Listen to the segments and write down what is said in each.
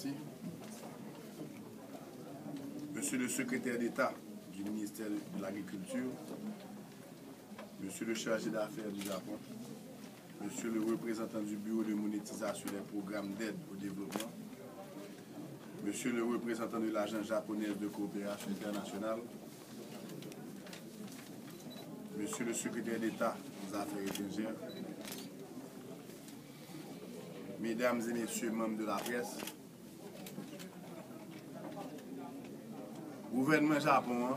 merci. Monsieur le secrétaire d'État du ministère de l'Agriculture, Monsieur le chargé d'affaires du Japon, Monsieur le représentant du Bureau de monétisation des programmes d'aide au développement, Monsieur le représentant de l'Agence japonaise de coopération internationale, Monsieur le secrétaire d'État des Affaires étrangères, Mesdames et Messieurs membres de la presse, le gouvernement japonais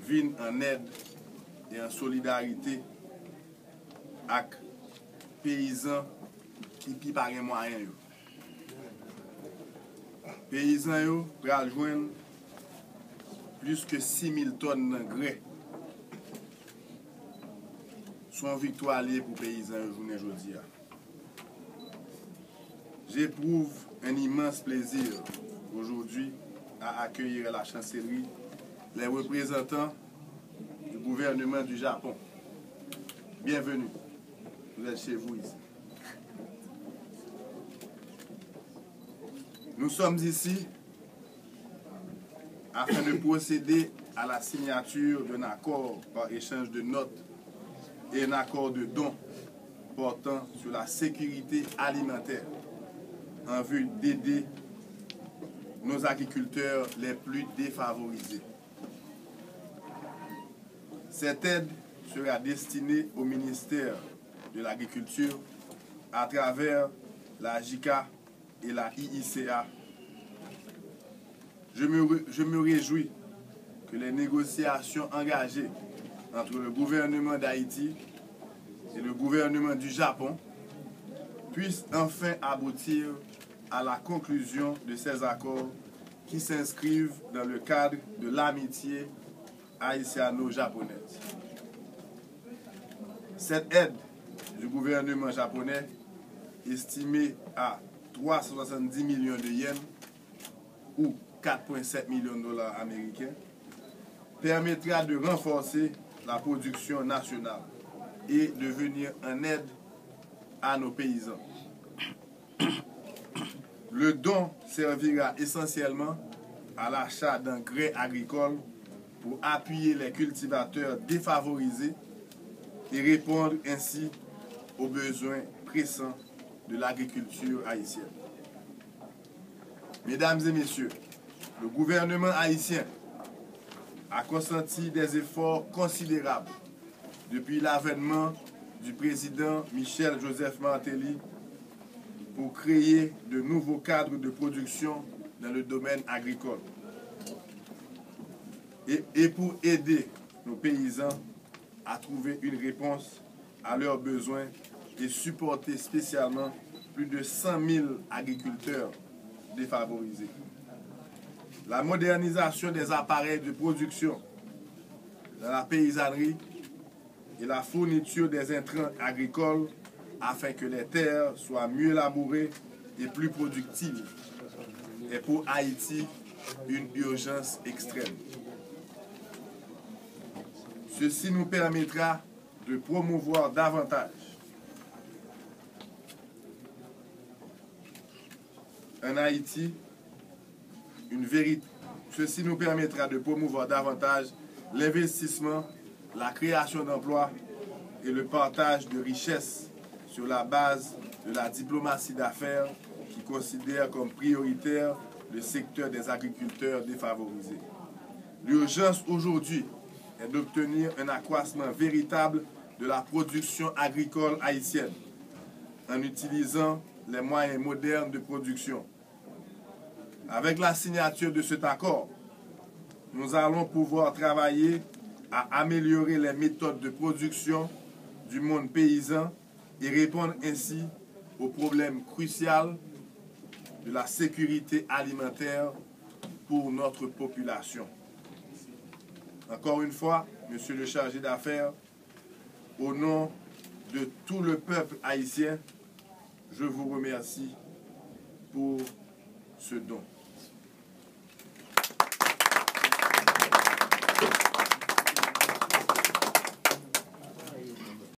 vient en aide et en solidarité avec les paysans qui n'ont pas de moyens. Les paysans peuvent joindre plus que 6 000 tonnes d'engrais. Son victoire liée pour les paysans aujourd'hui. J'éprouve un immense plaisir aujourd'hui à accueillir à la chancellerie les représentants du gouvernement du Japon. Bienvenue, vous êtes chez vous ici. Nous sommes ici afin de procéder à la signature d'un accord par échange de notes et un accord de dons portant sur la sécurité alimentaire en vue d'aider nos agriculteurs les plus défavorisés. Cette aide sera destinée au ministère de l'Agriculture à travers la JICA et la IICA. Je me réjouis que les négociations engagées entre le gouvernement d'Haïti et le gouvernement du Japon puissent enfin aboutir à la conclusion de ces accords qui s'inscrivent dans le cadre de l'amitié haïtiano-japonaise. Cette aide du gouvernement japonais, estimée à 370 millions de yens ou 4,7 millions de dollars américains, permettra de renforcer la production nationale et de venir en aide à nos paysans. Le don servira essentiellement à l'achat d'engrais agricoles pour appuyer les cultivateurs défavorisés et répondre ainsi aux besoins pressants de l'agriculture haïtienne. Mesdames et messieurs, le gouvernement haïtien a consenti des efforts considérables depuis l'avènement du président Michel Joseph Martelly pour créer de nouveaux cadres de production dans le domaine agricole et pour aider nos paysans à trouver une réponse à leurs besoins et supporter spécialement plus de 100 000 agriculteurs défavorisés. La modernisation des appareils de production dans la paysannerie et la fourniture des intrants agricoles afin que les terres soient mieux labourées et plus productives est pour Haïti une urgence extrême. Ceci nous permettra de promouvoir davantage en Haïti Ceci nous permettra de promouvoir davantage l'investissement, la création d'emplois et le partage de richesses sur la base de la diplomatie d'affaires qui considère comme prioritaire le secteur des agriculteurs défavorisés. L'urgence aujourd'hui est d'obtenir un accroissement véritable de la production agricole haïtienne en utilisant les moyens modernes de production. Avec la signature de cet accord, nous allons pouvoir travailler à améliorer les méthodes de production du monde paysan et répondre ainsi au problème crucial de la sécurité alimentaire pour notre population. Encore une fois, Monsieur le chargé d'affaires, au nom de tout le peuple haïtien, je vous remercie pour ce don.